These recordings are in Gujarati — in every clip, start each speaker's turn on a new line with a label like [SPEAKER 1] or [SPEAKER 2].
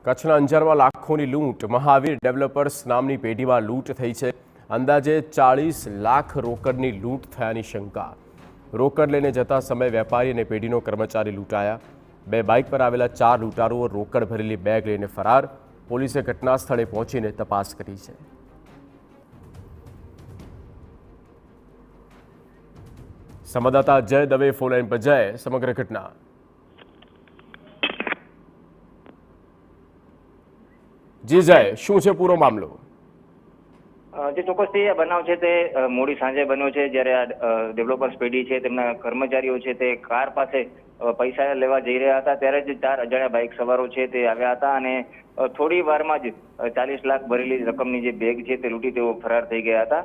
[SPEAKER 1] કચ્છના અંજારમાં લાખોની લૂંટ। મહાવીર ડેવલપર્સ નામની પેઢીમાં લૂંટ થઈ છે। અંદાજે 40 લાખ રોકડની લૂંટ થયાની શંકા। રોકડ લઈને જતા સમયે વેપારી અને પેઢીનો કર્મચારી લૂંટાયા। બે બાઇક પર આવેલા 4 લૂંટારુઓ રોકડ ભરેલી બેગ લઈને ફરાર। પોલીસે ઘટના સ્થળે પહોંચીને તપાસ કરી છે। સંવાદદાતા જય દવે ફોન લાઈન પર। જય, સમગ્ર ઘટના। જી જય, શું છે પૂરો મામલો?
[SPEAKER 2] જે ચોક્કસથી આ બનાવ છે તે મોડી સાંજે બન્યો છે, જ્યારે આ ડેવલપર્સ પેઢી છે તેમના કર્મચારીઓ છે તે કાર પાસે પૈસા લેવા જઈ રહ્યા હતા, ત્યારે જ 4 અજાણ્યા બાઇક સવારો છે તે આવ્યા હતા અને થોડી વારમાં જ 40 લાખ ભરેલી રકમની જે બેગ છે તે લૂંટી તેઓ ફરાર થઈ ગયા હતા।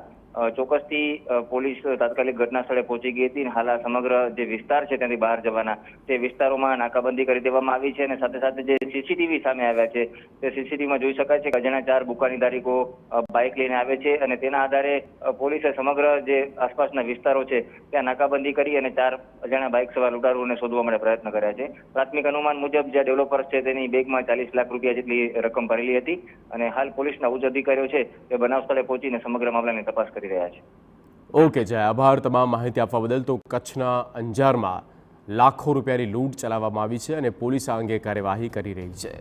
[SPEAKER 2] ચોક્કસથી પોલીસ તાત્કાલિક ઘટના સ્થળે પહોંચી ગઈ હતી। હાલ આ સમગ્ર જે વિસ્તાર છે ત્યાંથી બહાર જવાના તે વિસ્તારોમાં નાકાબંધી કરી દેવામાં આવી છે અને સાથે સાથે જે સીસીટીવી સામે આવ્યા છે તે સીસીટીવીમાં જોઈ શકાય છે કે અજાણ્યા 4 બુકાની તારીખો બાઇક લઈને આવે છે અને તેના આધારે પોલીસે સમગ્ર જે આસપાસના વિસ્તારો છે ત્યાં નાકાબંધી કરી અને 4 અજાણ્યા બાઇક સવાર લૂંટારુઓને શોધવા માટે પ્રયત્ન કર્યા છે। પ્રાથમિક અનુમાન મુજબ જે ડેવલપર્સ છે તેની બેગમાં 40 લાખ રૂપિયા જેટલી રકમ ભરેલી હતી અને હાલ પોલીસના ઉચ્ચ અધિકારીઓ છે તે બનાવ સ્થળે પહોંચીને સમગ્ર મામલાની તપાસ કરી રહ્યા છે।
[SPEAKER 1] ઓકે જય, આભાર તમામ માહિતી આપવા બદલ। તો કચ્છના અંજારમાં લાખો રૂપિયાની લૂંટ ચલાવવામાં આવી છે અને પોલીસ આ અંગે કાર્યવાહી કરી રહી છે।